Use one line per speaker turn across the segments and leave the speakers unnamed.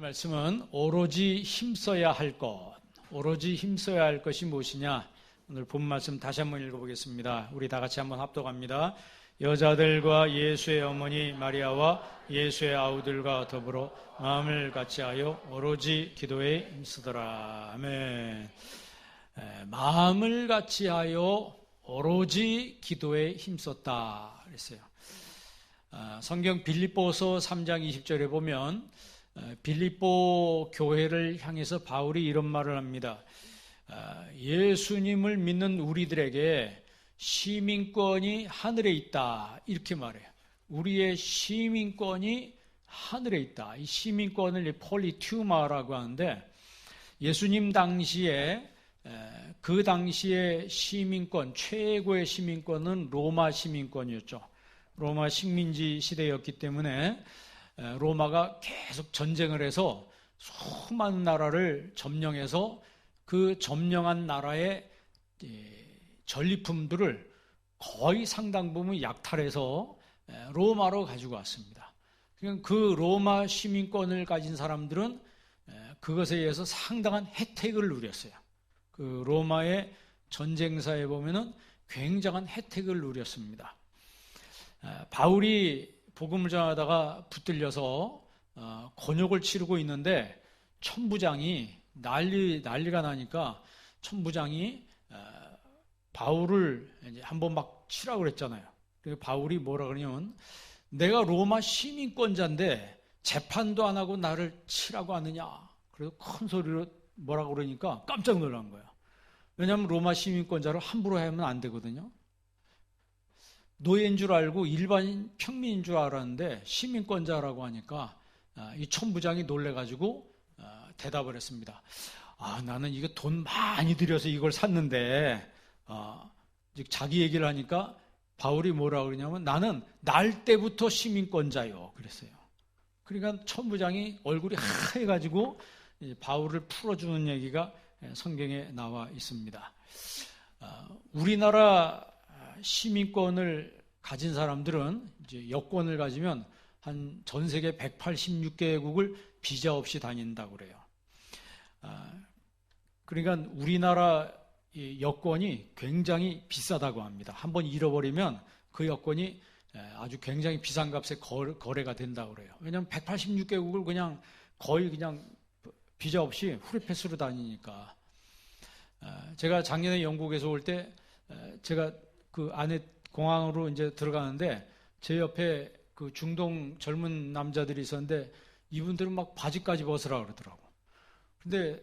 말씀은 오로지 힘써야 할 것, 오로지 힘써야 할 것이 무엇이냐? 오늘 본 말씀 다시 한번 읽어보겠습니다. 우리 다 같이 한번 합독합니다. 여자들과 예수의 어머니 마리아와 예수의 아우들과 더불어 마음을 같이하여 오로지 기도에 힘쓰더라. 아멘. 마음을 같이하여 오로지 기도에 힘썼다 그랬어요. 성경 빌립보서 3장 20절에 보면 빌립보 교회를 향해서 바울이 이런 말을 합니다. 예수님을 믿는 우리들에게 시민권이 하늘에 있다 이렇게 말해요. 우리의 시민권이 하늘에 있다. 이 시민권을 폴리튜마라고 하는데 예수님 당시에 그 당시의 시민권, 최고의 시민권은 로마 시민권이었죠. 로마 식민지 시대였기 때문에 로마가 계속 전쟁을 해서 수많은 나라를 점령해서 그 점령한 나라의 전리품들을 거의 상당 부분 약탈해서 로마로 가지고 왔습니다. 그 로마 시민권을 가진 사람들은 그것에 의해서 상당한 혜택을 누렸어요. 그 로마의 전쟁사에 보면은 굉장한 혜택을 누렸습니다. 바울이 복음을 전하다가 붙들려서 곤욕을 치르고 있는데 천부장이 난리가 나니까 천부장이 바울을 이제 한번 막 치라고 그랬잖아요. 그래서 바울이 뭐라 그러냐면 내가 로마 시민권자인데 재판도 안 하고 나를 치라고 하느냐. 그래서 큰 소리로 뭐라고 그러니까 깜짝 놀란 거예요. 왜냐하면 로마 시민권자를 함부로 하면 안 되거든요. 노예인 줄 알고 일반인 평민인 줄 알았는데 시민권자라고 하니까 이 천부장이 놀래가지고 대답을 했습니다. 나는 이거 돈 많이 들여서 이걸 샀는데 자기 얘기를 하니까 바울이 뭐라고 그러냐면 나는 날 때부터 시민권자요 그랬어요. 그러니까 천부장이 얼굴이 하얘가지고 바울을 풀어주는 얘기가 성경에 나와 있습니다. 우리나라 시민권을 가진 사람들은 이제 여권을 가지면 한 전 세계 186개국을 비자 없이 다닌다고 그래요. 그러니까 우리나라 여권이 굉장히 비싸다고 합니다. 한번 잃어버리면 그 여권이 아주 굉장히 비싼 값에 거래가 된다고 그래요. 왜냐하면 186개국을 그냥 거의 그냥 비자 없이 프리패스로 다니니까. 제가 작년에 영국에서 올 때 제가 그 안에 공항으로 이제 들어가는데 제 옆에 그 중동 젊은 남자들이 있었는데 이분들은 막 바지까지 벗으라 그러더라고. 근데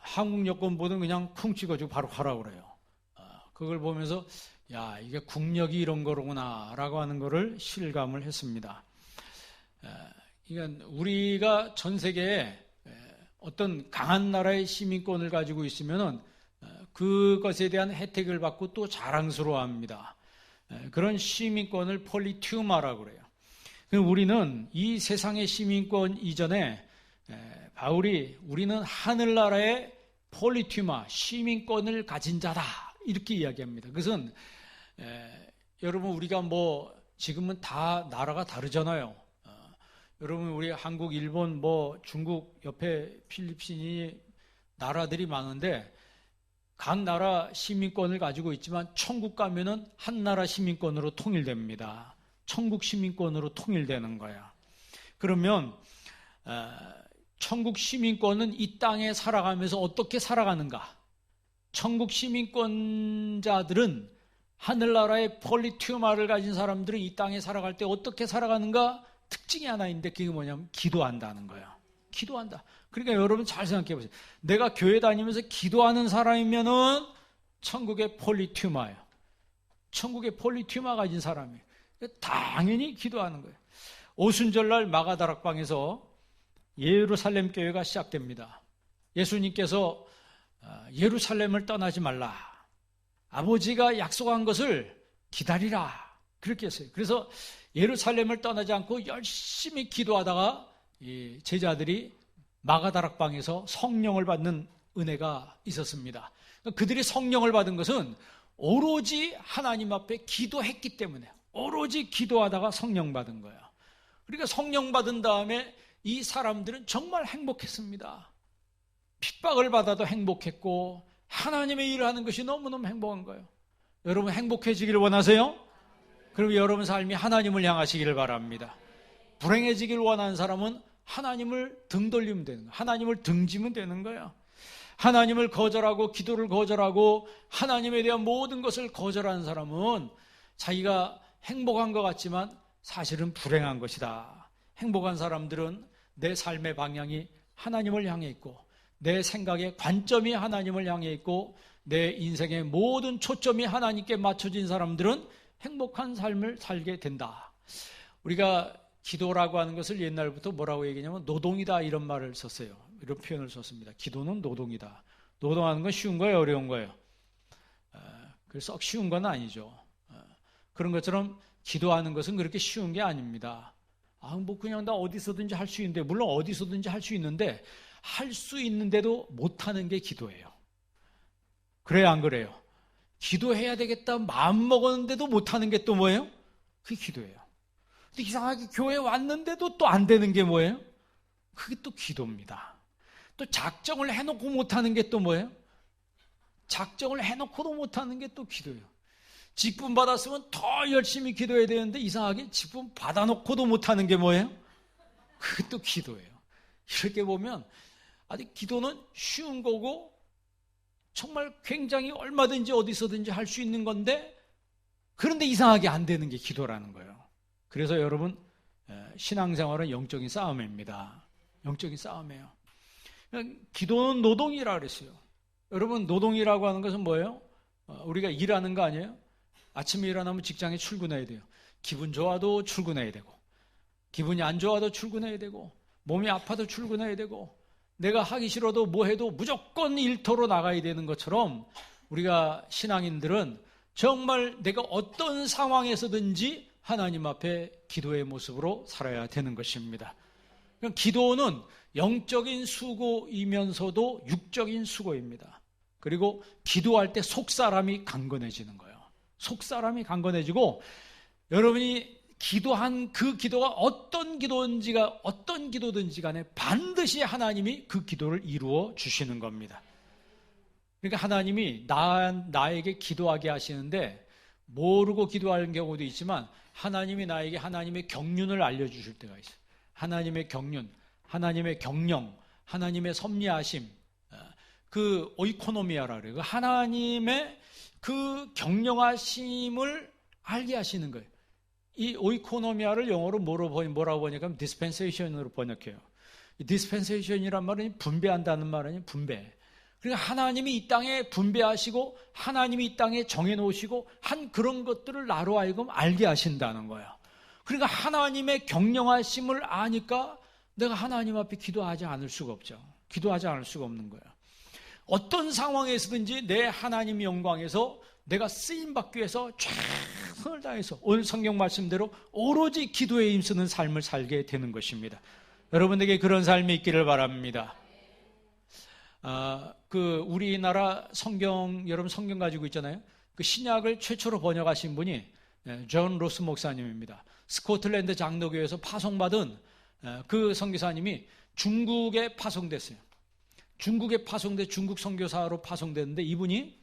한국 여권보다는 그냥 쿵 찍어주고 바로 가라고 그래요. 그걸 보면서 야 이게 국력이 이런 거로구나 라고 하는 거를 실감을 했습니다. 그러니까 우리가 전 세계에 어떤 강한 나라의 시민권을 가지고 있으면은 그것에 대한 혜택을 받고 또 자랑스러워합니다. 그런 시민권을 폴리튜마라고 그래요. 우리는 이 세상의 시민권 이전에 바울이 우리는 하늘나라의 폴리튜마, 시민권을 가진 자다 이렇게 이야기합니다. 그것은 여러분 우리가 뭐 지금은 다 나라가 다르잖아요. 여러분 우리 한국, 일본, 뭐 중국 옆에 필리핀이 나라들이 많은데 각 나라 시민권을 가지고 있지만 천국 가면은 한 나라 시민권으로 통일됩니다. 천국 시민권으로 통일되는 거야. 그러면 천국 시민권은 이 땅에 살아가면서 어떻게 살아가는가? 천국 시민권자들은 하늘나라의 폴리튜마를 가진 사람들은 이 땅에 살아갈 때 어떻게 살아가는가? 특징이 하나 있는데 그게 뭐냐면 기도한다는 거야. 기도한다. 그러니까 여러분 잘 생각해 보세요. 내가 교회 다니면서 기도하는 사람이면은 천국의 폴리튜마예요. 천국의 폴리튜마 가진 사람이에요. 당연히 기도하는 거예요. 오순절날 마가다락방에서 예루살렘 교회가 시작됩니다. 예수님께서 예루살렘을 떠나지 말라. 아버지가 약속한 것을 기다리라. 그렇게 했어요. 그래서 예루살렘을 떠나지 않고 열심히 기도하다가 이 제자들이 마가다락방에서 성령을 받는 은혜가 있었습니다. 그들이 성령을 받은 것은 오로지 하나님 앞에 기도했기 때문에 오로지 기도하다가 성령 받은 거야. 그러니까 성령 받은 다음에 이 사람들은 정말 행복했습니다. 핍박을 받아도 행복했고 하나님의 일을 하는 것이 너무너무 행복한 거예요. 여러분 행복해지기를 원하세요? 그럼 여러분 삶이 하나님을 향하시기를 바랍니다. 불행해지길 원하는 사람은 하나님을 등 돌리면 되는 거예요. 하나님을 등지면 되는 거예요. 하나님을 거절하고 기도를 거절하고 하나님에 대한 모든 것을 거절하는 사람은 자기가 행복한 것 같지만 사실은 불행한 것이다. 행복한 사람들은 내 삶의 방향이 하나님을 향해 있고 내 생각의 관점이 하나님을 향해 있고 내 인생의 모든 초점이 하나님께 맞춰진 사람들은 행복한 삶을 살게 된다. 우리가 기도라고 하는 것을 옛날부터 뭐라고 얘기하냐면 노동이다 이런 말을 썼어요. 이런 표현을 썼습니다. 기도는 노동이다. 노동하는 건 쉬운 거예요? 어려운 거예요? 그래서 썩 쉬운 건 아니죠. 그런 것처럼 기도하는 것은 그렇게 쉬운 게 아닙니다. 뭐 그냥 나 어디서든지 할 수 있는데, 물론 어디서든지 할 수 있는데 할 수 있는데도 못하는 게 기도예요. 그래요, 안 그래요? 기도해야 되겠다 마음 먹었는데도 못하는 게 또 뭐예요? 그게 기도예요. 근데 이상하게 교회 왔는데도 또 안 되는 게 뭐예요? 그게 또 기도입니다. 또 작정을 해놓고 못하는 게 또 뭐예요? 작정을 해놓고도 못하는 게 또 기도예요. 직분 받았으면 더 열심히 기도해야 되는데 이상하게 직분 받아놓고도 못하는 게 뭐예요? 그게 또 기도예요. 이렇게 보면 아직 기도는 쉬운 거고 정말 굉장히 얼마든지 어디서든지 할 수 있는 건데 그런데 이상하게 안 되는 게 기도라는 거예요. 그래서 여러분 신앙생활은 영적인 싸움입니다. 영적인 싸움이에요. 기도는 노동이라 그랬어요. 여러분 노동이라고 하는 것은 뭐예요? 우리가 일하는 거 아니에요? 아침에 일어나면 직장에 출근해야 돼요. 기분 좋아도 출근해야 되고 기분이 안 좋아도 출근해야 되고 몸이 아파도 출근해야 되고 내가 하기 싫어도 뭐 해도 무조건 일터로 나가야 되는 것처럼 우리가 신앙인들은 정말 내가 어떤 상황에서든지 하나님 앞에 기도의 모습으로 살아야 되는 것입니다. 기도는 영적인 수고이면서도 육적인 수고입니다. 그리고 기도할 때 속사람이 강건해지는 거예요. 속사람이 강건해지고 여러분이 기도한 그 기도가 어떤 기도든지 간에 반드시 하나님이 그 기도를 이루어 주시는 겁니다. 그러니까 하나님이 나에게 기도하게 하시는데 모르고 기도하는 경우도 있지만 하나님이 나에게 하나님의 경륜을 알려주실 때가 있어요. 하나님의 경륜, 하나님의 경영, 하나님의 섭리하심, 그 오이코노미아라 그래요. 하나님의 그 경영하심을 알게 하시는 거예요. 이 오이코노미아를 영어로 뭐라고 번역하면 dispensation으로 번역해요. dispensation이란 말은 분배한다는 말 아니에요? 분배. 그러니까 하나님이 이 땅에 분배하시고 하나님이 이 땅에 정해놓으시고 한 그런 것들을 나로 하여금 알게 하신다는 거예요. 그러니까 하나님의 경영하심을 아니까 내가 하나님 앞에 기도하지 않을 수가 없죠. 기도하지 않을 수가 없는 거예요. 어떤 상황에서든지 내 하나님의 영광에서 내가 쓰임받기 위해서 최선을 다해서 오늘 성경 말씀대로 오로지 기도에 힘쓰는 삶을 살게 되는 것입니다. 여러분에게 그런 삶이 있기를 바랍니다. 우리나라 성경, 여러분 성경 가지고 있잖아요. 그 신약을 최초로 번역하신 분이 존 로스 목사님입니다. 스코틀랜드 장로교에서 파송받은 그 선교사님이 중국에 파송됐어요. 중국 선교사로 파송됐는데 이분이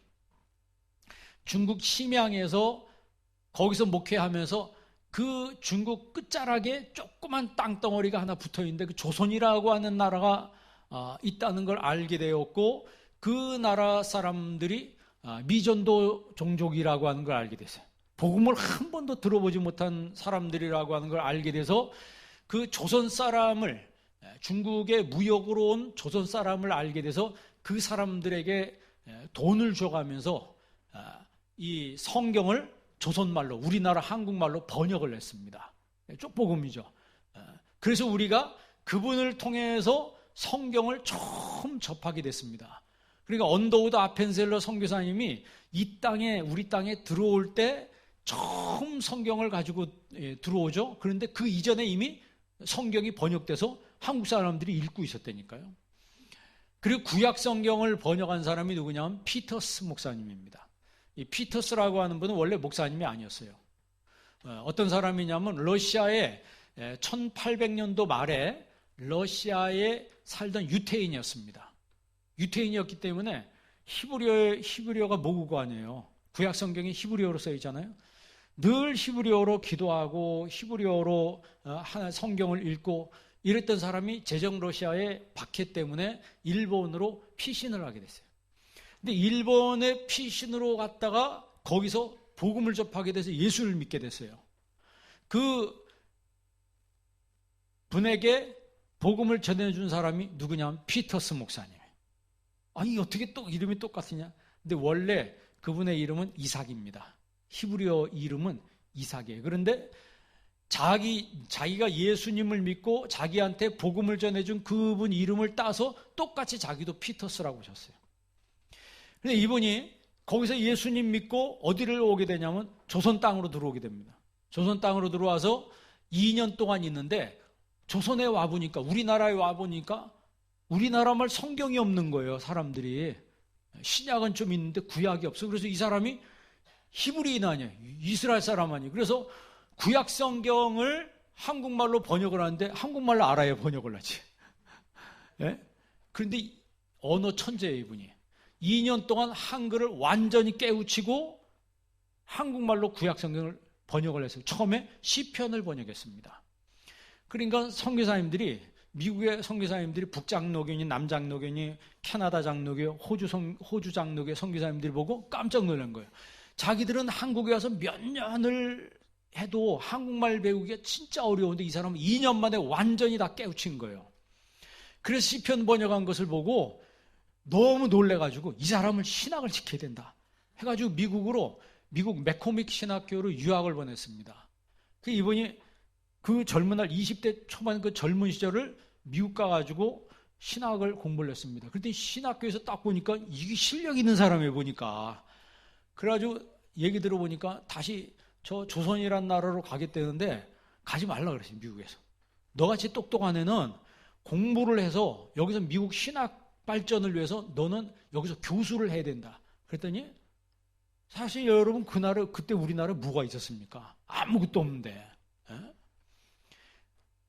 중국 심양에서 거기서 목회하면서 그 중국 끝자락에 조그만 땅덩어리가 하나 붙어있는데 그 조선이라고 하는 나라가 있다는 걸 알게 되었고 그 나라 사람들이 미전도 종족이라고 하는 걸 알게 됐어요. 복음을 한 번도 들어보지 못한 사람들이라고 하는 걸 알게 돼서 그 조선 사람을 중국에 무역으로 온 조선 사람을 알게 돼서 그 사람들에게 돈을 줘가면서 이 성경을 조선말로 우리나라 한국말로 번역을 했습니다. 쪽복음이죠. 그래서 우리가 그분을 통해서 성경을 처음 접하게 됐습니다. 그러니까 언더우드 아펜셀러 선교사님이 이 땅에 우리 땅에 들어올 때 처음 성경을 가지고 들어오죠. 그런데 그 이전에 이미 성경이 번역돼서 한국 사람들이 읽고 있었다니까요. 그리고 구약 성경을 번역한 사람이 누구냐면 피터스 목사님입니다. 이 피터스라고 하는 분은 원래 목사님이 아니었어요. 어떤 사람이냐면 러시아에 1800년도 말에 러시아에 살던 유태인이었습니다. 유태인이었기 때문에 히브리어가 모국어 아니에요. 구약 성경에 히브리어로 써 있잖아요. 늘 히브리어로 기도하고 히브리어로 성경을 읽고 이랬던 사람이 제정 러시아에 박해 때문에 일본으로 피신을 하게 됐어요. 근데 일본에 피신으로 갔다가 거기서 복음을 접하게 돼서 예수를 믿게 됐어요. 그 분에게 복음을 전해준 사람이 누구냐면 피터스 목사님이에요. 아니 어떻게 또 이름이 똑같으냐? 근데 원래 그분의 이름은 이삭입니다. 히브리어 이름은 이삭이에요. 그런데 자기가 예수님을 믿고 자기한테 복음을 전해준 그분 이름을 따서 똑같이 자기도 피터스라고 하셨어요. 근데 이분이 거기서 예수님 믿고 어디를 오게 되냐면 조선 땅으로 들어오게 됩니다. 조선 땅으로 들어와서 2년 동안 있는데 조선에 와보니까, 우리나라에 와보니까 우리나라 말 성경이 없는 거예요. 사람들이 신약은 좀 있는데 구약이 없어. 그래서 이 사람이 히브리인 아니에요. 이스라엘 사람 아니에요. 그래서 구약 성경을 한국말로 번역을 하는데 한국말로 알아야 번역을 하지. 예? 그런데 언어 천재예요, 이분이. 2년 동안 한글을 완전히 깨우치고 한국말로 구약 성경을 번역을 했어요. 처음에 시편을 번역했습니다. 그러니까 선교사님들이, 미국의 선교사님들이 북장로교니 남장로교니 캐나다 장로교, 호주 장로교 선교사님들이 보고 깜짝 놀란 거예요. 자기들은 한국에 와서 몇 년을 해도 한국말 배우기가 진짜 어려운데 이 사람은 2년 만에 완전히 다 깨우친 거예요. 그래서 시편 번역한 것을 보고 너무 놀래가지고 이 사람을 신학을 시켜야 된다 해가지고 미국 매코믹 신학교로 유학을 보냈습니다. 그 이분이 그 젊은 날 20대 초반 그 젊은 시절을 미국 가가지고 신학을 공부를 했습니다. 그랬더니 신학교에서 딱 보니까 이게 실력 있는 사람이 보니까, 그래가지고 얘기 들어보니까 다시 저 조선이란 나라로 가겠다는데 가지 말라 그랬어요. 미국에서. 너같이 똑똑한 애는 공부를 해서 여기서 미국 신학 발전을 위해서 너는 여기서 교수를 해야 된다. 그랬더니 사실 여러분 그때 우리나라에 뭐가 있었습니까? 아무것도 없는데.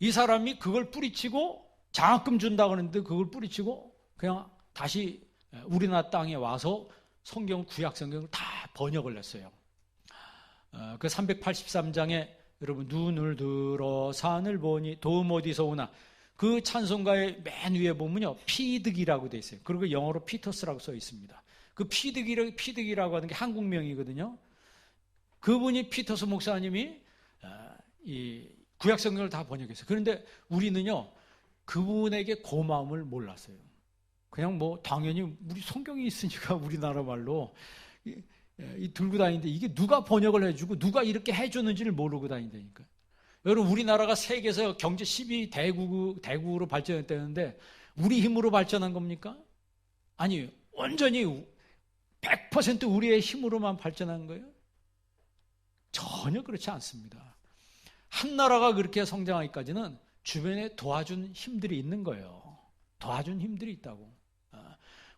이 사람이 그걸 뿌리치고 장학금 준다고 하는데 그걸 뿌리치고 그냥 다시 우리나라 땅에 와서 구약 성경을 다 번역을 했어요. 그 383장에 여러분 눈을 들어 산을 보니 도움 어디서 오나, 그 찬송가의 맨 위에 보면요 피드기라고 돼 있어요. 그리고 영어로 피터스라고 써 있습니다. 그 피드기라고 하는 게 한국명이거든요. 그분이 피터스 목사님이 이 구약 성경을 다 번역했어요. 그런데 우리는요 그분에게 고마움을 몰랐어요. 그냥 뭐 당연히 우리 성경이 있으니까 우리나라 말로 들고 다니는데 이게 누가 번역을 해주고 누가 이렇게 해주는지를 모르고 다닌다니까. 여러분 우리나라가 세계에서 경제 12 대국으로 발전했다는데 우리 힘으로 발전한 겁니까? 아니, 완전히 100% 우리의 힘으로만 발전한 거예요? 전혀 그렇지 않습니다. 한 나라가 그렇게 성장하기까지는 주변에 도와준 힘들이 있는 거예요. 도와준 힘들이 있다고.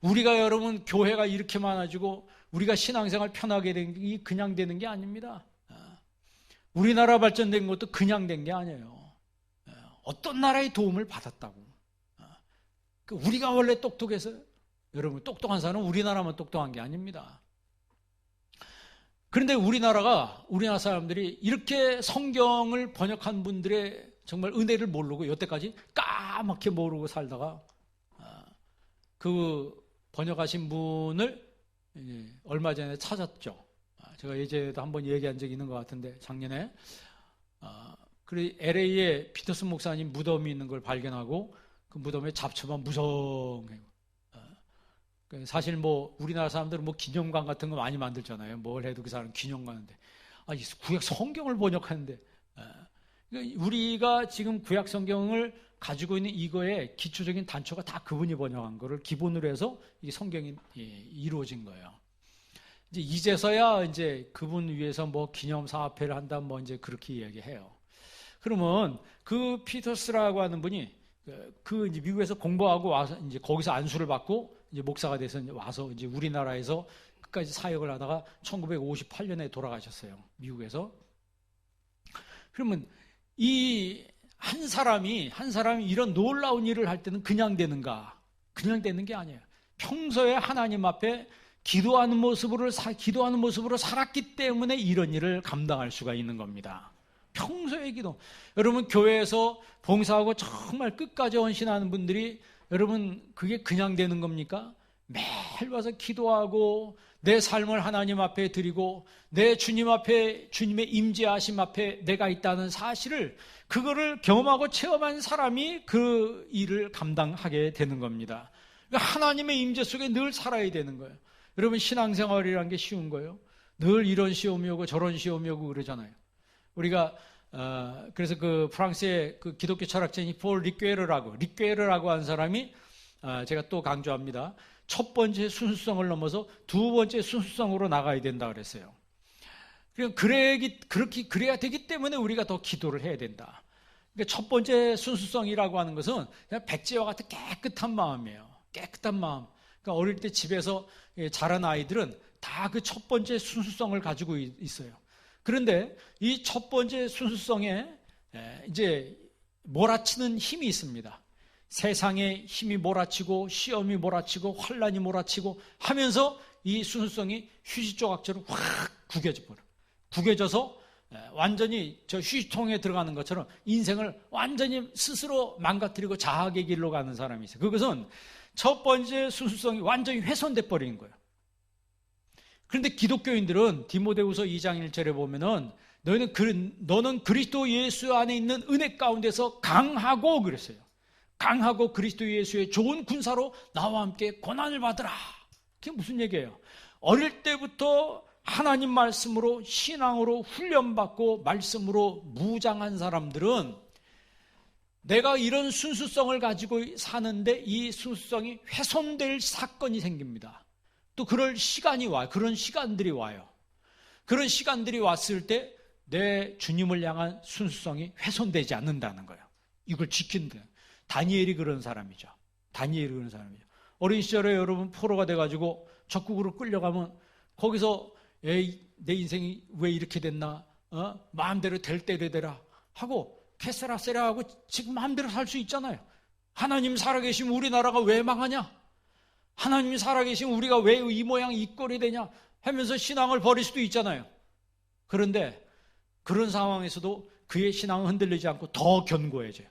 우리가 여러분 교회가 이렇게 많아지고 우리가 신앙생활 편하게 된 게 그냥 되는 게 아닙니다. 우리나라 발전된 것도 그냥 된 게 아니에요. 어떤 나라의 도움을 받았다고. 우리가 원래 똑똑해서, 여러분 똑똑한 사람은 우리나라만 똑똑한 게 아닙니다. 그런데 우리나라 사람들이 이렇게 성경을 번역한 분들의 정말 은혜를 모르고 여태까지 까맣게 모르고 살다가 그 번역하신 분을 얼마 전에 찾았죠. 제가 예전에도 한번 얘기한 적이 있는 것 같은데 작년에 그래 LA에 피터슨 목사님 무덤이 있는 걸 발견하고 그 무덤에 잡초만 무성해요. 사실 뭐 우리나라 사람들은 뭐 기념관 같은 거 많이 만들잖아요. 뭘 해도 그 사람 기념관인데 구약 성경을 번역하는데 우리가 지금 구약 성경을 가지고 있는 이거의 기초적인 단초가 다 그분이 번역한 거를 기본으로 해서 이 성경이 이루어진 거예요. 이제서야 이제 그분 위해서 뭐 기념 사업회를 한다 뭐 이제 그렇게 이야기해요. 그러면 그 피터스라고 하는 분이 이제 미국에서 공부하고 와서 이제 거기서 안수를 받고 이제 목사가 돼서 이제 와서 이제 우리나라에서 끝까지 사역을 하다가 1958년에 돌아가셨어요. 미국에서. 그러면 이 한 사람이 이런 놀라운 일을 할 때는 그냥 되는가? 그냥 되는 게 아니에요. 평소에 하나님 앞에 기도하는 모습으로 살았기 때문에 이런 일을 감당할 수가 있는 겁니다. 평소의 기도. 여러분 교회에서 봉사하고 정말 끝까지 헌신하는 분들이 여러분 그게 그냥 되는 겁니까? 매일 와서 기도하고 내 삶을 하나님 앞에 드리고 내 주님 앞에 주님의 임재하심 앞에 내가 있다는 사실을 그거를 경험하고 체험한 사람이 그 일을 감당하게 되는 겁니다. 그러니까 하나님의 임재 속에 늘 살아야 되는 거예요. 여러분 신앙생활이라는 게 쉬운 거예요. 늘 이런 시험이 오고 저런 시험이 오고 그러잖아요. 우리가 그래서 그 프랑스의 그 기독교 철학자인 폴 리퀘르라고 한 사람이 제가 또 강조합니다. 첫 번째 순수성을 넘어서 두 번째 순수성으로 나가야 된다 그랬어요. 그래야 되기 때문에 우리가 더 기도를 해야 된다. 그러니까 첫 번째 순수성이라고 하는 것은 그냥 백지와 같은 깨끗한 마음이에요. 깨끗한 마음. 그러니까 어릴 때 집에서 자란 아이들은 다 그 첫 번째 순수성을 가지고 있어요. 그런데 이 첫 번째 순수성에 이제 몰아치는 힘이 있습니다. 세상의 힘이 몰아치고 시험이 몰아치고 환란이 몰아치고 하면서 이 순수성이 휴지조각처럼 확 구겨져 버려. 구겨져서 완전히 저 휴지통에 들어가는 것처럼 인생을 완전히 스스로 망가뜨리고 자학의 길로 가는 사람이 있어요. 그것은 첫 번째 순수성이 완전히 훼손돼 버린 거예요. 그런데 기독교인들은 디모데후서 2장 1절에 보면은 너는 그리스도 예수 안에 있는 은혜 가운데서 강하고 그랬어요. 강하고 그리스도 예수의 좋은 군사로 나와 함께 고난을 받으라. 그게 무슨 얘기예요? 어릴 때부터 하나님 말씀으로 신앙으로 훈련받고 말씀으로 무장한 사람들은 내가 이런 순수성을 가지고 사는데 이 순수성이 훼손될 사건이 생깁니다. 또 그럴 시간이 와요. 그런 시간들이 와요. 그런 시간들이 왔을 때 내 주님을 향한 순수성이 훼손되지 않는다는 거예요. 이걸 지킨다. 다니엘이 그런 사람이죠. 어린 시절에 여러분 포로가 돼가지고 적국으로 끌려가면 거기서 에이, 내 인생이 왜 이렇게 됐나? 마음대로 될 때를 되라 하고 캐세라세라 하고 지금 마음대로 살 수 있잖아요. 하나님 살아계시면 우리나라가 왜 망하냐? 하나님이 살아계시면 우리가 왜 이 모양 이 꼴이 되냐? 하면서 신앙을 버릴 수도 있잖아요. 그런데 그런 상황에서도 그의 신앙은 흔들리지 않고 더 견고해져요.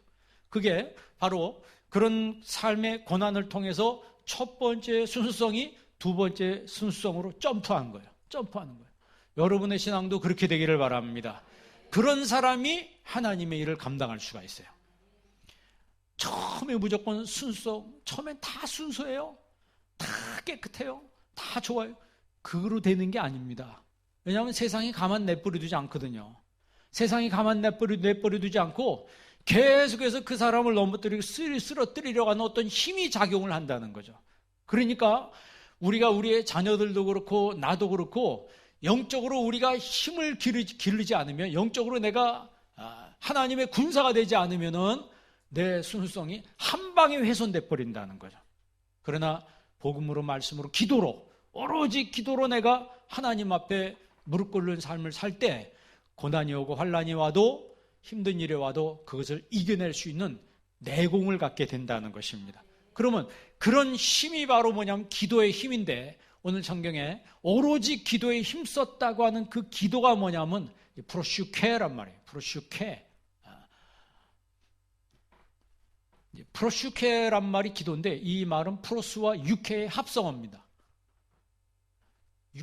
그게 바로 그런 삶의 고난을 통해서 첫 번째 순수성이 두 번째 순수성으로 점프하는 거예요. 여러분의 신앙도 그렇게 되기를 바랍니다. 그런 사람이 하나님의 일을 감당할 수가 있어요. 처음에 무조건 순수성, 처음엔 다 순수해요. 다 깨끗해요. 다 좋아요. 그거로 되는 게 아닙니다. 왜냐하면 세상이 가만 내버려두지 않거든요. 세상이 가만 내버려두지 않고 계속해서 그 사람을 넘어뜨리고 쓰러뜨리려고 하는 어떤 힘이 작용을 한다는 거죠. 그러니까 우리가 우리의 자녀들도 그렇고 나도 그렇고 영적으로 우리가 힘을 기르지 않으면, 영적으로 내가 하나님의 군사가 되지 않으면은 내 순수성이 한 방에 훼손돼 버린다는 거죠. 그러나 복음으로, 말씀으로, 기도로, 오로지 기도로 내가 하나님 앞에 무릎 꿇는 삶을 살 때 고난이 오고 환란이 와도, 힘든 일이 와도 그것을 이겨낼 수 있는 내공을 갖게 된다는 것입니다. 그러면 그런 힘이 바로 뭐냐면 기도의 힘인데, 오늘 성경에 오로지 기도에 힘썼다고 하는 그 기도가 뭐냐면 프로슈케란 말이에요. 프로슈케란 말이 기도인데, 이 말은 프로스와 유케의 합성어입니다.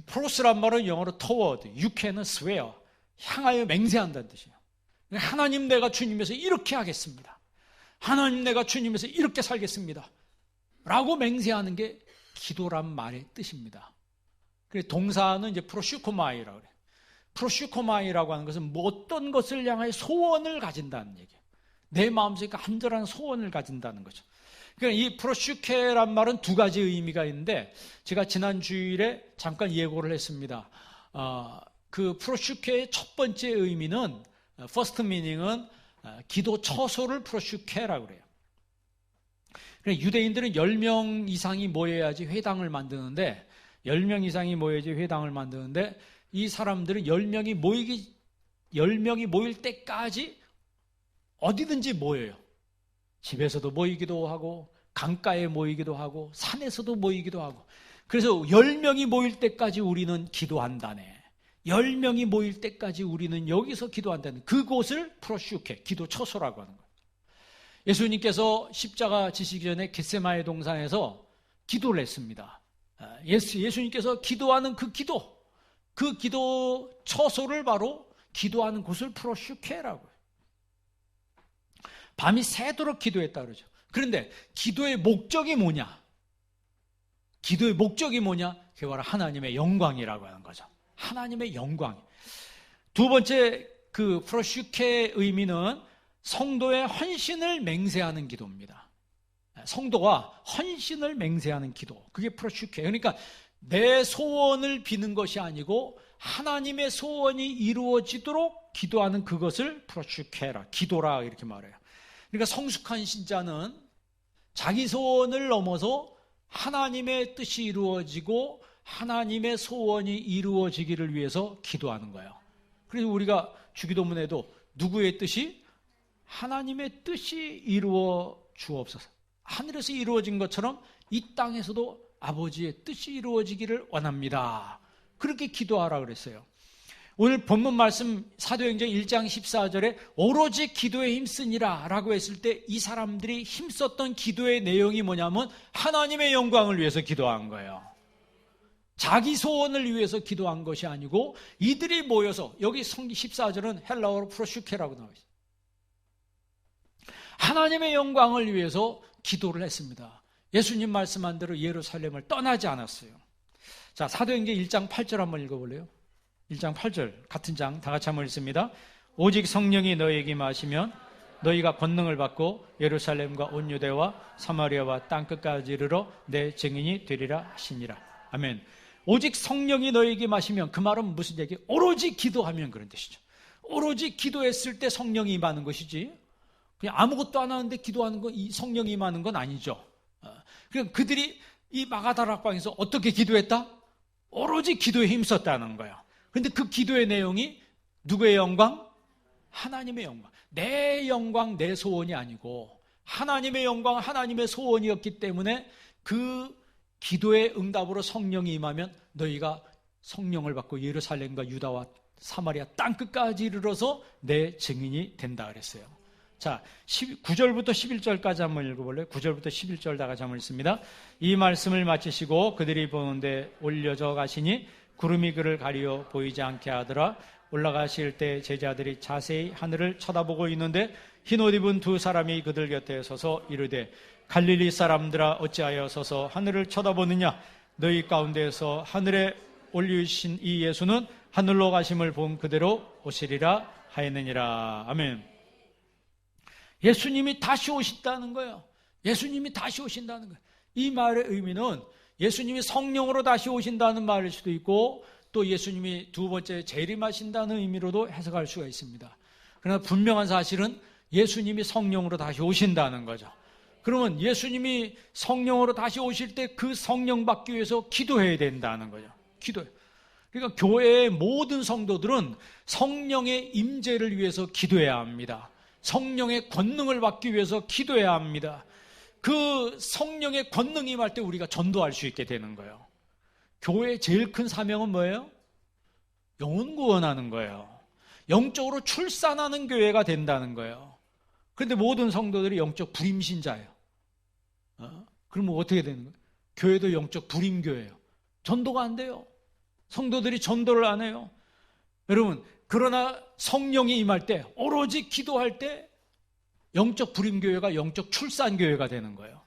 프로스란 말은 영어로 toward, 유케는 swear, 향하여 맹세한다는 뜻이에요. 하나님, 내가 주님에서 이렇게 하겠습니다. 하나님, 내가 주님에서 이렇게 살겠습니다. 라고 맹세하는 게 기도란 말의 뜻입니다. 그래서 동사는 이제 프로슈코마이라고 그래요. 프로슈코마이라고 하는 것은 뭐 어떤 것을 향하여 소원을 가진다는 얘기예요. 내 마음속에 간절한 소원을 가진다는 거죠. 그러니까 이 프로슈케란 말은 두 가지 의미가 있는데, 제가 지난 주일에 잠깐 예고를 했습니다. 그 프로슈케의 첫 번째 의미는, first meaning은 기도 처소를 프로슈케라고 그래요. 유대인들은 10명 이상이 모여야지 회당을 만드는데, 10명 이상이 모여야지 회당을 만드는데, 이 사람들은 10명이 모일 때까지 어디든지 모여요. 집에서도 모이기도 하고 강가에 모이기도 하고 산에서도 모이기도 하고. 그래서 10명이 모일 때까지 우리는 기도한다네. 10명이 모일 때까지 우리는 여기서 기도한다는, 그곳을 프로슈케, 기도 처소라고 하는 거예요. 예수님께서 십자가 지시기 전에 겟세마네 동산에서 기도를 했습니다. 예수님께서 기도하는 그 기도 처소를 바로 기도하는 곳을 프로슈케라고 해요. 밤이 새도록 기도했다 그러죠. 그런데 기도의 목적이 뭐냐? 기도의 목적이 뭐냐? 그게 바로 하나님의 영광이라고 하는 거죠. 하나님의 영광. 두 번째 그 프로슈케의 의미는 성도의 헌신을 맹세하는 기도입니다. 성도가 헌신을 맹세하는 기도. 그게 프로슈케. 그러니까 내 소원을 비는 것이 아니고 하나님의 소원이 이루어지도록 기도하는 그것을 프로슈케라, 기도라 이렇게 말해요. 그러니까 성숙한 신자는 자기 소원을 넘어서 하나님의 뜻이 이루어지고 하나님의 소원이 이루어지기를 위해서 기도하는 거예요. 그래서 우리가 주기도문에도 누구의 뜻이? 하나님의 뜻이 이루어 주옵소서. 하늘에서 이루어진 것처럼 이 땅에서도 아버지의 뜻이 이루어지기를 원합니다. 그렇게 기도하라 그랬어요. 오늘 본문 말씀 사도행전 1장 14절에 오로지 기도에 힘쓰니라 라고 했을 때 이 사람들이 힘썼던 기도의 내용이 뭐냐면 하나님의 영광을 위해서 기도한 거예요. 자기 소원을 위해서 기도한 것이 아니고 이들이 모여서, 여기 성기 14절은 헬라어로 프로슈케라고 나와 있어요. 하나님의 영광을 위해서 기도를 했습니다. 예수님 말씀한 대로 예루살렘을 떠나지 않았어요. 자, 사도행전 1장 8절 한번 읽어볼래요? 1장 8절 같은 장 다 같이 한번 읽습니다. 오직 성령이 너희에게 임하시면 너희가 권능을 받고 예루살렘과 온 유대와 사마리아와 땅끝까지 이르러 내 증인이 되리라 하시니라. 아멘. 오직 성령이 너희에게 임하시면, 그 말은 무슨 얘기예요? 오로지 기도하면 그런 뜻이죠. 오로지 기도했을 때 성령이 임하는 것이지 그냥 아무것도 안 하는데 기도하는 건, 이 성령이 임하는 건 아니죠. 그러니까 그들이 이 마가다락방에서 어떻게 기도했다? 오로지 기도에 힘썼다는 거예요. 그런데 그 기도의 내용이 누구의 영광? 하나님의 영광. 내 영광, 내 소원이 아니고 하나님의 영광, 하나님의 소원이었기 때문에 그 기도의 응답으로 성령이 임하면 너희가 성령을 받고 예루살렘과 유다와 사마리아 땅끝까지 이르러서 내 증인이 된다 그랬어요. 자, 9절부터 11절까지 한번 읽어볼래요? 9절부터 11절 다 같이 한번 읽습니다. 이 말씀을 마치시고 그들이 보는데 올려져 가시니 구름이 그를 가리어 보이지 않게 하더라. 올라가실 때 제자들이 자세히 하늘을 쳐다보고 있는데 흰옷 입은 두 사람이 그들 곁에 서서 이르되 갈릴리 사람들아 어찌하여 서서 하늘을 쳐다보느냐? 너희 가운데에서 하늘에 올리신 이 예수는 하늘로 가심을 본 그대로 오시리라 하였느니라. 아멘. 예수님이 다시 오신다는 거예요. 예수님이 다시 오신다는 거예요. 이 말의 의미는 예수님이 성령으로 다시 오신다는 말일 수도 있고 또 예수님이 두 번째 재림하신다는 의미로도 해석할 수가 있습니다. 그러나 분명한 사실은 예수님이 성령으로 다시 오신다는 거죠. 그러면 예수님이 성령으로 다시 오실 때 그 성령 받기 위해서 기도해야 된다는 거죠. 기도해. 그러니까 교회의 모든 성도들은 성령의 임재를 위해서 기도해야 합니다. 성령의 권능을 받기 위해서 기도해야 합니다. 그 성령의 권능이 임할 때 우리가 전도할 수 있게 되는 거예요. 교회의 제일 큰 사명은 뭐예요? 영혼 구원하는 거예요. 영적으로 출산하는 교회가 된다는 거예요. 그런데 모든 성도들이 영적 불임신자예요. 그러면 어떻게 되는 거예요? 교회도 영적 불임교회예요. 전도가 안 돼요. 성도들이 전도를 안 해요. 여러분, 그러나 성령이 임할 때, 오로지 기도할 때 영적 불임교회가 영적 출산교회가 되는 거예요.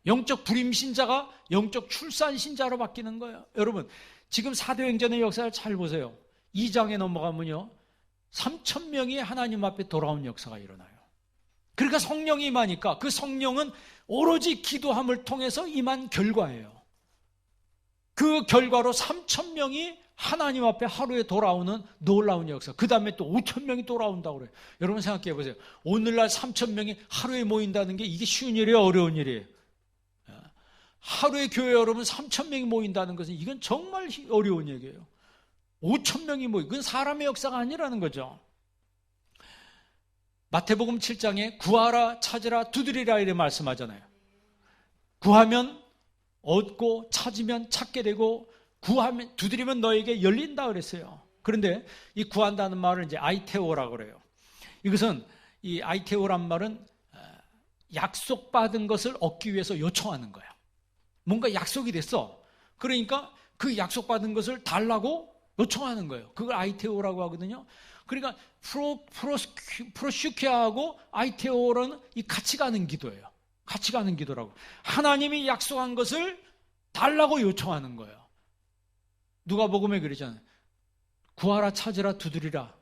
영적 불임신자가 영적 출산신자로 바뀌는 거예요. 여러분, 지금 사도행전의 역사를 잘 보세요. 2장에 넘어가면요 3,000명이 하나님 앞에 돌아온 역사가 일어나요. 그러니까 성령이 임하니까 그 성령은 오로지 기도함을 통해서 임한 결과예요. 그 결과로 3,000명이 하나님 앞에 하루에 돌아오는 놀라운 역사. 그 다음에 또 5,000명이 돌아온다고 그래요. 여러분 생각해 보세요. 오늘날 3,000명이 하루에 모인다는 게 이게 쉬운 일이에요? 어려운 일이에요? 하루에 교회 여러분 3,000명이 모인다는 것은 이건 정말 어려운 얘기예요. 5,000명이 모이고 그건 사람의 역사가 아니라는 거죠. 마태복음 7장에 구하라, 찾으라, 두드리라 이렇게 말씀하잖아요. 구하면 얻고 찾으면 찾게 되고 구하면 두드리면 너에게 열린다 그랬어요. 그런데 이 구한다는 말을 이제 아이테오라고 그래요. 이것은 이 아이테오란 말은 약속받은 것을 얻기 위해서 요청하는 거예요. 뭔가 약속이 됐어. 그러니까 그 약속받은 것을 달라고 요청하는 거예요. 그걸 아이테오라고 하거든요. 그러니까 프로슈케하고 아이테오라는 이 같이 가는 기도예요. 같이 가는 기도라고. 하나님이 약속한 것을 달라고 요청하는 거예요. 누가복음에 그러잖아요. 구하라, 찾으라, 두드리라.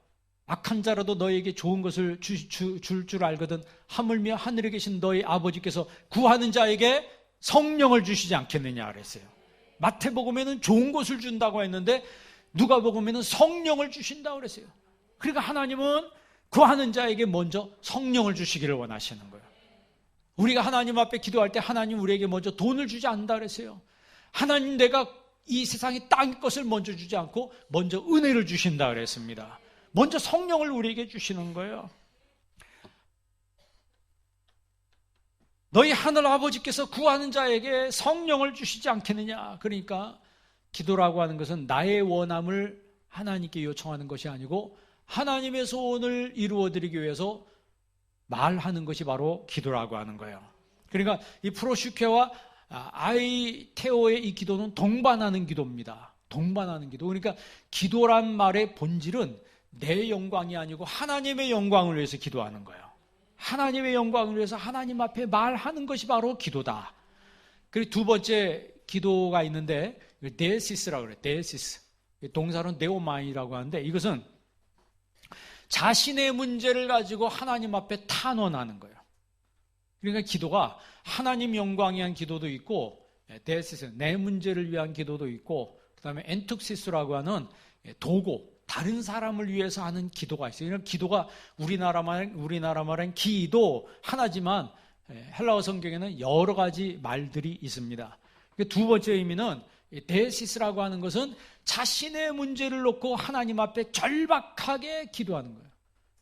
악한 자라도 너에게 좋은 것을 줄 줄 알거든 하물며 하늘에 계신 너희 아버지께서 구하는 자에게 성령을 주시지 않겠느냐 그랬어요. 마태복음에는 좋은 것을 준다고 했는데 누가복음에는 성령을 주신다고 그랬어요. 그러니까 하나님은 구하는 자에게 먼저 성령을 주시기를 원하시는 거예요. 우리가 하나님 앞에 기도할 때 하나님 우리에게 먼저 돈을 주지 않는다 그랬어요. 하나님 내가 이 세상의 땅의 것을 먼저 주지 않고 먼저 은혜를 주신다 그랬습니다. 먼저 성령을 우리에게 주시는 거예요. 너희 하늘 아버지께서 구하는 자에게 성령을 주시지 않겠느냐. 그러니까 기도라고 하는 것은 나의 원함을 하나님께 요청하는 것이 아니고 하나님의 소원을 이루어드리기 위해서 말하는 것이 바로 기도라고 하는 거예요. 그러니까 이 프로슈케와 아이테오의 이 기도는 동반하는 기도입니다. 동반하는 기도. 그러니까 기도란 말의 본질은 내 영광이 아니고 하나님의 영광을 위해서 기도하는 거예요. 하나님의 영광을 위해서 하나님 앞에 말하는 것이 바로 기도다. 그리고 두 번째 기도가 있는데 데시스라고 그래요. 데시스. 동사는 네오마이라고 하는데 이것은 자신의 문제를 가지고 하나님 앞에 탄원하는 거예요. 그러니까 기도가 하나님 영광에 대한 기도도 있고 데시스, 내 문제를 위한 기도도 있고 그 다음에 엔툭시스라고 하는 도고, 다른 사람을 위해서 하는 기도가 있어요. 그러니까 기도가 우리나라 말은 기도 하나지만 헬라어 성경에는 여러 가지 말들이 있습니다. 두 번째 의미는 데시스라고 하는 것은 자신의 문제를 놓고 하나님 앞에 절박하게 기도하는 거예요.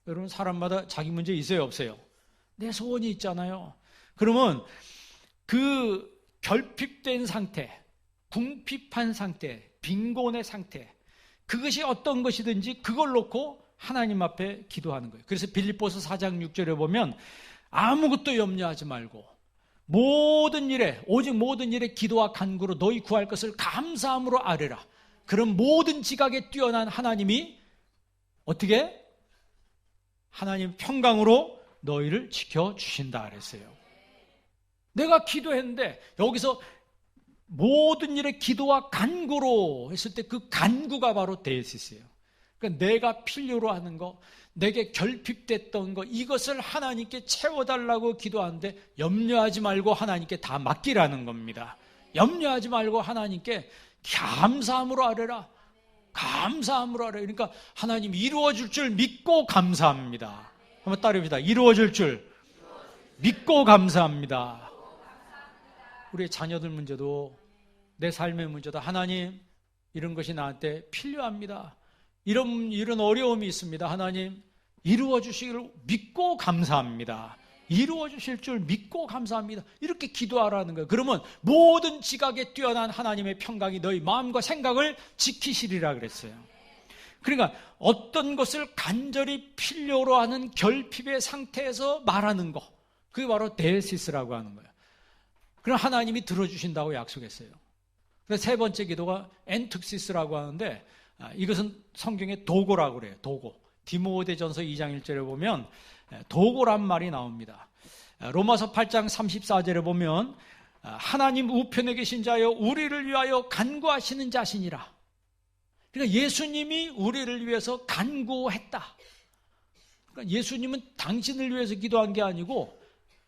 여러분 사람마다 자기 문제 있어요, 없어요? 내 소원이 있잖아요. 그러면 그 결핍된 상태, 궁핍한 상태, 빈곤의 상태, 그것이 어떤 것이든지 그걸 놓고 하나님 앞에 기도하는 거예요. 그래서 빌립보서 4장 6절에 보면 아무것도 염려하지 말고 모든 일에, 오직 모든 일에 기도와 간구로 너희 구할 것을 감사함으로 아뢰라. 그런 모든 지각에 뛰어난 하나님이 어떻게? 하나님 평강으로 너희를 지켜주신다 그랬어요. 내가 기도했는데 여기서 모든 일에 기도와 간구로 했을 때 그 간구가 바로 데시스예요. 그러니까 내가 필요로 하는 거, 내게 결핍됐던 거, 이것을 하나님께 채워달라고 기도하는데 염려하지 말고 하나님께 다 맡기라는 겁니다. 염려하지 말고 하나님께 감사함으로 아뢰라. 감사함으로 아뢰라. 그러니까 하나님 이루어질 줄 믿고 감사합니다. 한번 따라해봅시다. 이루어질 줄 믿고 감사합니다. 우리의 자녀들 문제도 내 삶의 문제도 하나님 이런 것이 나한테 필요합니다. 이런 어려움이 있습니다. 하나님 이루어 주시기를 믿고 감사합니다. 이루어 주실 줄 믿고 감사합니다. 이렇게 기도하라는 거예요. 그러면 모든 지각에 뛰어난 하나님의 평강이 너희 마음과 생각을 지키시리라 그랬어요. 그러니까 어떤 것을 간절히 필요로 하는 결핍의 상태에서 말하는 거, 그게 바로 데시스라고 하는 거예요. 그럼 하나님이 들어주신다고 약속했어요. 그래서 세 번째 기도가 엔툭시스라고 하는데 이것은 성경의 도고라고 그래요. 도고. 디모데전서 2장 1절에 보면 도고란 말이 나옵니다. 로마서 8장 34절에 보면 하나님 우편에 계신 자여 우리를 위하여 간구하시는 자시니라. 그러니까 예수님이 우리를 위해서 간구했다. 그러니까 예수님은 당신을 위해서 기도한 게 아니고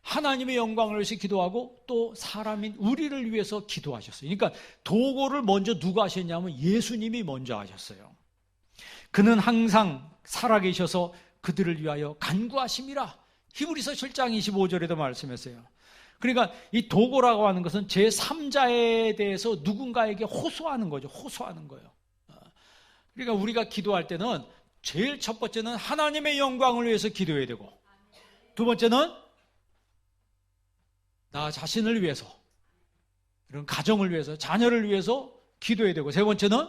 하나님의 영광을 위해서 기도하고 또 사람인 우리를 위해서 기도하셨어요. 그러니까 도고를 먼저 누가 하셨냐면 예수님이 먼저 하셨어요. 그는 항상 살아계셔서 그들을 위하여 간구하심이라. 히브리서 7장 25절에도 말씀했어요. 그러니까 이 도고라고 하는 것은 제3자에 대해서 누군가에게 호소하는 거죠. 호소하는 거예요. 그러니까 우리가 기도할 때는 제일 첫 번째는 하나님의 영광을 위해서 기도해야 되고 두 번째는 나 자신을 위해서, 이런 가정을 위해서, 자녀를 위해서 기도해야 되고, 세 번째는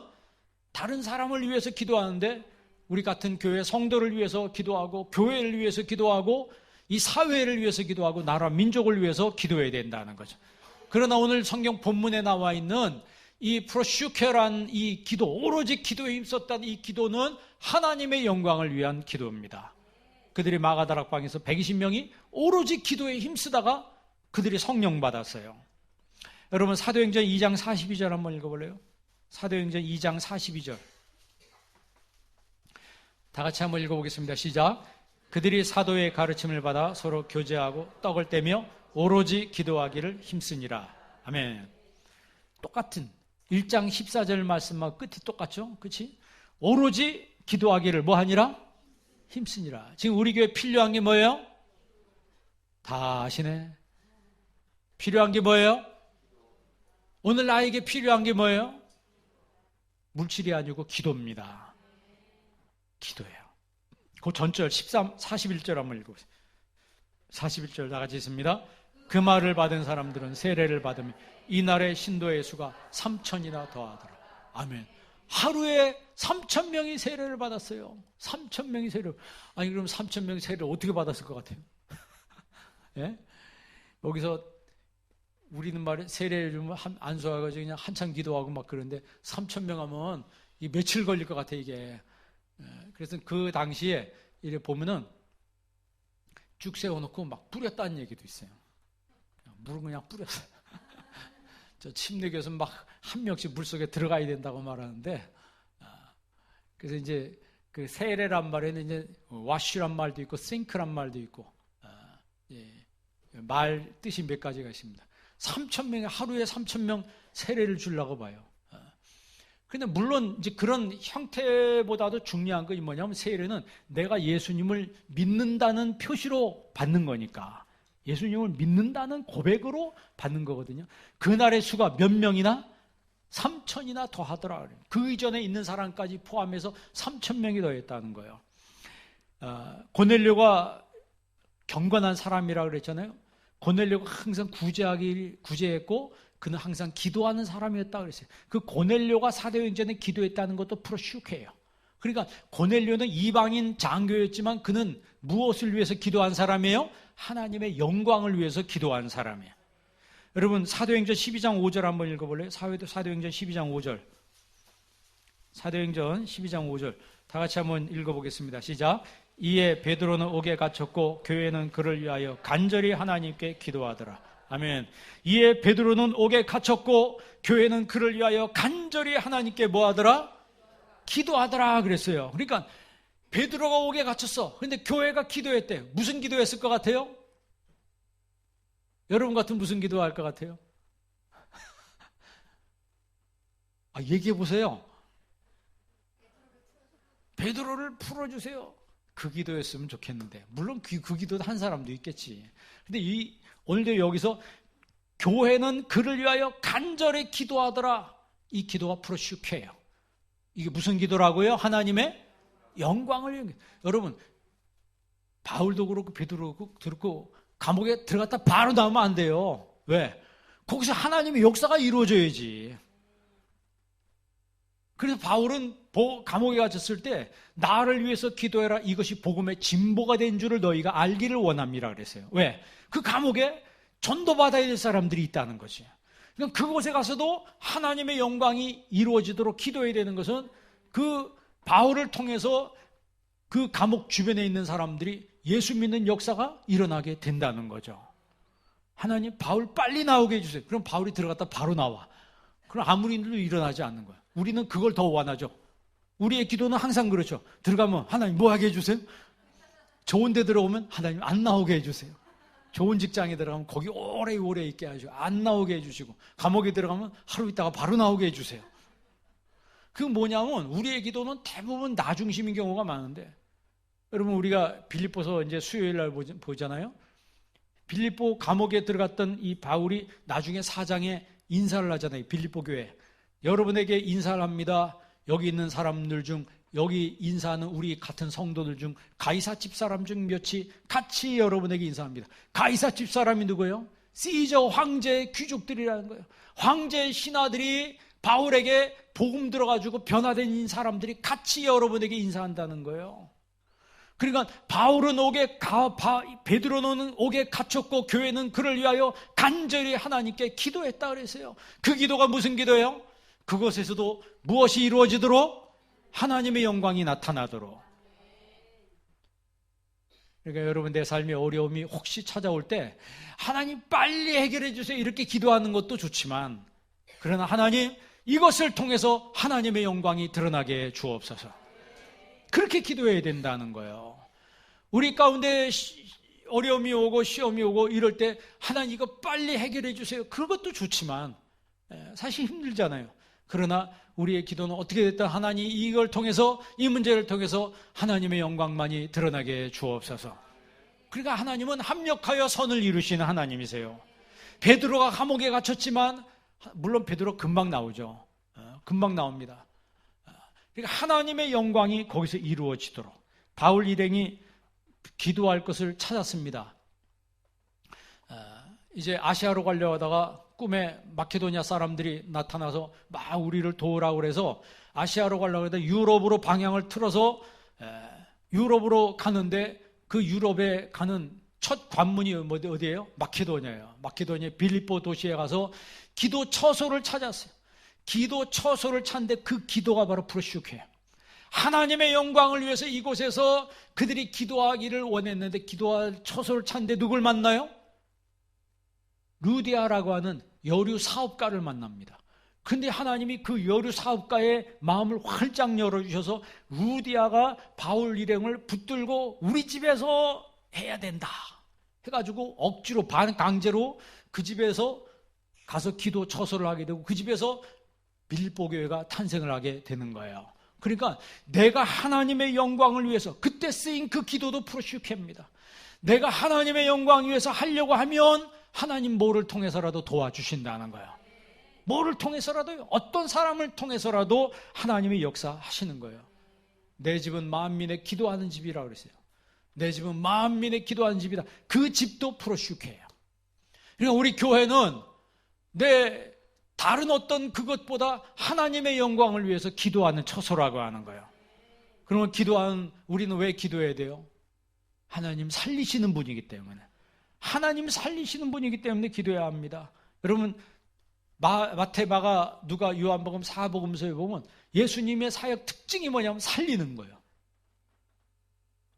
다른 사람을 위해서 기도하는데 우리 같은 교회 성도를 위해서 기도하고, 교회를 위해서 기도하고, 이 사회를 위해서 기도하고, 나라 민족을 위해서 기도해야 된다는 거죠. 그러나 오늘 성경 본문에 나와 있는 이 프로슈케란 이 기도, 오로지 기도에 힘썼다는 이 기도는 하나님의 영광을 위한 기도입니다. 그들이 마가다락방에서 120명이 오로지 기도에 힘쓰다가 그들이 성령 받았어요. 여러분 사도행전 2장 42절 한번 읽어볼래요? 사도행전 2장 42절 다 같이 한번 읽어보겠습니다. 시작. 그들이 사도의 가르침을 받아 서로 교제하고 떡을 떼며 오로지 기도하기를 힘쓰니라. 아멘. 똑같은 1장 14절 말씀과 끝이 똑같죠? 그렇지? 오로지 기도하기를 뭐 하니라? 힘쓰니라. 지금 우리 교회 필요한 게 뭐예요? 다 아시네. 필요한 게 뭐예요? 오늘 나에게 필요한 게 뭐예요? 물질이 아니고 기도입니다. 기도예요. 그 전절 41절 한번 읽어보세요. 41절 다 같이 있습니다. 그 말을 받은 사람들은 세례를 받으며 이날의 신도의 수가 3,000이나 더하더라. 아멘. 하루에 3,000명이 세례를 받았어요. 3,000명이 세례를. 아니 그럼 3,000명이 세례를 어떻게 받았을 것 같아요? 예? 여기서 우리는 말에 세례를 좀 안수해가지고 그냥 한참 기도하고 막 그런데 3,000명 하면 이 며칠 걸릴 것 같아 이게. 그래서 그 당시에 이래 보면은 쭉 세워놓고 막 뿌렸다는 얘기도 있어요. 물은 그냥 뿌렸어요. 저 침례교에서 막 한 명씩 물 속에 들어가야 된다고 말하는데, 그래서 이제 그 세례란 말에는 이제 와쉬란 말도 있고 싱크란 말도 있고, 말 뜻이 몇 가지가 있습니다. 3,000명이 하루에 3,000명 세례를 주려고 봐요. 근데 물론 이제 그런 형태보다도 중요한 건 뭐냐면 세례는 내가 예수님을 믿는다는 표시로 받는 거니까. 예수님을 믿는다는 고백으로 받는 거거든요. 그날의 수가 몇 명이나? 3,000이나 더하더라. 그 이전에 있는 사람까지 포함해서 3,000명이 더했다는 거예요. 고넬료가 경건한 사람이라고 그랬잖아요. 고넬료가 항상 구제했고 그는 항상 기도하는 사람이었다고 그랬어요. 그 고넬료가 사도행전에 기도했다는 것도 프로슈케예요. 그러니까 고넬료는 이방인 장교였지만 그는 무엇을 위해서 기도한 사람이에요? 하나님의 영광을 위해서 기도한 사람이에요. 여러분 사도행전 12장 5절 한번 읽어볼래요? 사도행전 12장 5절. 사도행전 12장 5절 다 같이 한번 읽어보겠습니다. 시작. 이에 베드로는 옥에 갇혔고 교회는 그를 위하여 간절히 하나님께 기도하더라. 아멘. 이에 베드로는 옥에 갇혔고 교회는 그를 위하여 간절히 하나님께 뭐하더라? 기도하더라 그랬어요. 그러니까 베드로가 옥에 갇혔어. 그런데 교회가 기도했대. 무슨 기도했을 것 같아요? 여러분 같으면 무슨 기도할 것 같아요? 얘기해 보세요. 베드로를 풀어주세요. 그 기도였으면 좋겠는데 물론 그 기도도 한 사람도 있겠지. 근데 오늘도 여기서 교회는 그를 위하여 간절히 기도하더라. 이 기도가 프로슈케예요. 이게 무슨 기도라고요? 하나님의 영광을 위한. 여러분 바울도 그렇고 베드로도 그렇고 감옥에 들어갔다 바로 나오면 안 돼요. 왜? 거기서 하나님의 역사가 이루어져야지. 그래서 바울은 감옥에 갇혔을 때 나를 위해서 기도해라. 이것이 복음의 진보가 된 줄을 너희가 알기를 원합니다. 그랬어요. 왜? 그 감옥에 전도받아야 될 사람들이 있다는 거지. 그러니까 그곳에 가서도 하나님의 영광이 이루어지도록 기도해야 되는 것은 그 바울을 통해서 그 감옥 주변에 있는 사람들이 예수 믿는 역사가 일어나게 된다는 거죠. 하나님 바울 빨리 나오게 해주세요. 그럼 바울이 들어갔다 바로 나와. 그럼 아무리 일도 일어나지 않는 거야. 우리는 그걸 더 원하죠. 우리의 기도는 항상 그렇죠. 들어가면 하나님 뭐 하게 해주세요? 좋은 데 들어오면 하나님 안 나오게 해주세요. 좋은 직장에 들어가면 거기 오래 있게 해주시고 안 나오게 해주시고 감옥에 들어가면 하루 있다가 바로 나오게 해주세요. 그 뭐냐면 우리의 기도는 대부분 나 중심인 경우가 많은데 여러분 우리가 빌립보서 이제 수요일 날 보잖아요. 빌립보 감옥에 들어갔던 이 바울이 나중에 사장에 인사를 하잖아요. 빌립보 교회. 여러분에게 인사를 합니다. 여기 있는 사람들 중 여기 인사하는 우리 같은 성도들 중 가이사 집사람 중 몇이 같이 여러분에게 인사합니다. 가이사 집사람이 누구예요? 시저 황제의 귀족들이라는 거예요. 황제의 신하들이 바울에게 복음 들어가지고 변화된 사람들이 같이 여러분에게 인사한다는 거예요. 그러니까 바울은 베드로는 옥에 갇혔고 교회는 그를 위하여 간절히 하나님께 기도했다 그랬어요. 그 기도가 무슨 기도예요? 그것에서도 무엇이 이루어지도록? 하나님의 영광이 나타나도록. 그러니까 여러분, 내 삶의 어려움이 혹시 찾아올 때 하나님 빨리 해결해 주세요 이렇게 기도하는 것도 좋지만, 그러나 하나님 이것을 통해서 하나님의 영광이 드러나게 주옵소서, 그렇게 기도해야 된다는 거예요. 우리 가운데 어려움이 오고 시험이 오고 이럴 때 하나님 이거 빨리 해결해 주세요, 그것도 좋지만 사실 힘들잖아요. 그러나 우리의 기도는 어떻게 됐든 하나님 이걸 통해서, 이 문제를 통해서 하나님의 영광만이 드러나게 주옵소서. 그러니까 하나님은 합력하여 선을 이루시는 하나님이세요. 베드로가 감옥에 갇혔지만, 물론 베드로 금방 나오죠. 금방 나옵니다. 그러니까 하나님의 영광이 거기서 이루어지도록 바울 일행이 기도할 것을 찾았습니다. 이제 아시아로 가려고 하다가 꿈에 마케도니아 사람들이 나타나서 막 우리를 도우라고 그래서 아시아로 가려고 하다가 유럽으로 방향을 틀어서 유럽으로 가는데, 그 유럽에 가는 첫 관문이 어디예요? 마케도니아예요. 마케도니아 빌립보 도시에 가서 기도 처소를 찾았어요. 기도 처소를 찾는데 그 기도가 바로 프로슈케예요. 하나님의 영광을 위해서 이곳에서 그들이 기도하기를 원했는데 기도할 처소를 찾는데 누굴 만나요? 루디아라고 하는 여류 사업가를 만납니다. 근데 하나님이 그 여류 사업가의 마음을 활짝 열어주셔서 루디아가 바울 일행을 붙들고 우리 집에서 해야 된다 해가지고 억지로 반강제로 그 집에서 가서 기도 처소를 하게 되고, 그 집에서 빌립보 교회가 탄생을 하게 되는 거예요. 그러니까 내가 하나님의 영광을 위해서, 그때 쓰인 그 기도도 프로슈케입니다. 내가 하나님의 영광을 위해서 하려고 하면 하나님 뭐를 통해서라도 도와주신다는 거예요. 뭐를 통해서라도요, 어떤 사람을 통해서라도 하나님의 역사하시는 거예요. 내 집은 만민의 기도하는 집이라고 그랬어요. 내 집은 만민의 기도하는 집이다. 그 집도 프로슈케예요. 그러니까 우리 교회는 다른 어떤 그것보다 하나님의 영광을 위해서 기도하는 처소라고 하는 거예요. 그러면 우리는 왜 기도해야 돼요? 하나님 살리시는 분이기 때문에. 하나님 살리시는 분이기 때문에 기도해야 합니다. 여러분, 마태, 마가, 누가, 요한복음, 사복음서에 보면 예수님의 사역 특징이 뭐냐면 살리는 거예요.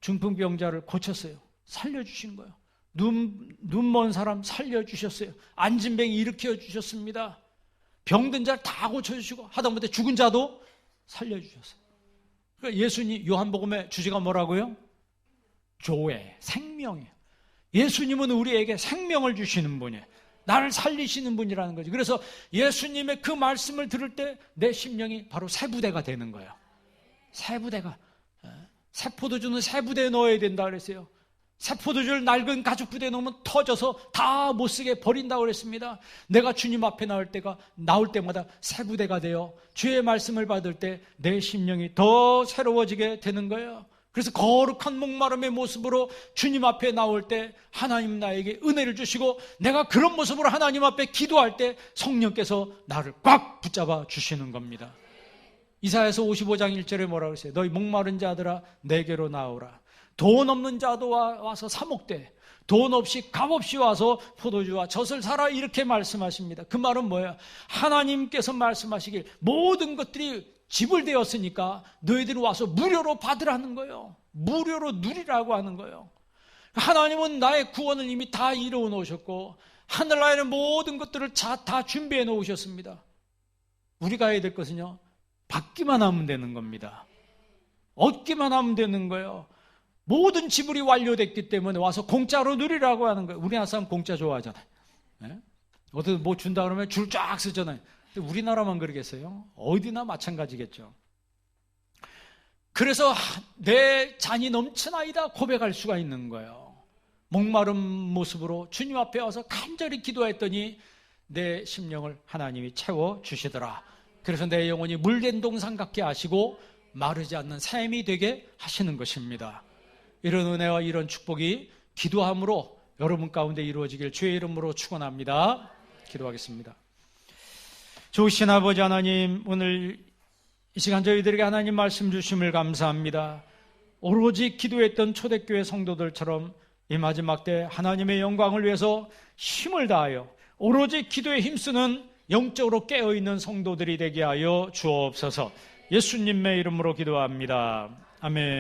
중풍병자를 고쳤어요. 살려주신 거예요. 눈먼 사람 살려주셨어요. 안진뱅이 일으켜 주셨습니다. 병든 자를 다 고쳐주시고, 하다못해 죽은 자도 살려주셨어요. 그러니까 예수님, 요한복음의 주제가 뭐라고요? 조회, 생명이에요. 예수님은 우리에게 생명을 주시는 분이에요. 나를 살리시는 분이라는 거죠. 그래서 예수님의 그 말씀을 들을 때 내 심령이 바로 새 부대가 되는 거예요. 새 부대가. 새 포도주는 새 부대에 넣어야 된다 그랬어요. 새 포도주를 낡은 가죽 부대에 넣으면 터져서 다 못쓰게 버린다고 그랬습니다. 내가 주님 앞에 나올 때마다 새 부대가 되어 주의 말씀을 받을 때 내 심령이 더 새로워지게 되는 거예요. 그래서 거룩한 목마름의 모습으로 주님 앞에 나올 때 하나님 나에게 은혜를 주시고, 내가 그런 모습으로 하나님 앞에 기도할 때 성령께서 나를 꽉 붙잡아 주시는 겁니다. 이사야서 55장 1절에 뭐라고 했어요? 너희 목마른 자들아 내게로 나오라. 돈 없는 자도 와서 사 먹되 돈 없이 값없이 와서 포도주와 젖을 사라, 이렇게 말씀하십니다. 그 말은 뭐예요? 하나님께서 말씀하시길 모든 것들이 지불되었으니까 너희들이 와서 무료로 받으라는 거예요. 무료로 누리라고 하는 거예요. 하나님은 나의 구원을 이미 다 이루어 놓으셨고 하늘나라의 모든 것들을 다 준비해 놓으셨습니다. 우리가 해야 될 것은요, 받기만 하면 되는 겁니다. 얻기만 하면 되는 거예요. 모든 지불이 완료됐기 때문에 와서 공짜로 누리라고 하는 거예요. 우리나라 사람 공짜 좋아하잖아요. 네? 어디 뭐 준다 그러면 줄 쫙 쓰잖아요. 근데 우리나라만 그러겠어요? 어디나 마찬가지겠죠. 그래서 내 잔이 넘치나이다 고백할 수가 있는 거예요. 목마른 모습으로 주님 앞에 와서 간절히 기도했더니 내 심령을 하나님이 채워주시더라. 그래서 내 영혼이 물된 동산 같게 하시고 마르지 않는 샘이 되게 하시는 것입니다. 이런 은혜와 이런 축복이 기도함으로 여러분 가운데 이루어지길 주의 이름으로 축원합니다. 기도하겠습니다. 좋으신 아버지 하나님, 오늘 이 시간 저희들에게 하나님 말씀 주심을 감사합니다. 오로지 기도했던 초대교회 성도들처럼 이 마지막 때 하나님의 영광을 위해서 힘을 다하여 오로지 기도에 힘쓰는 영적으로 깨어있는 성도들이 되게 하여 주옵소서. 예수님의 이름으로 기도합니다. 아멘.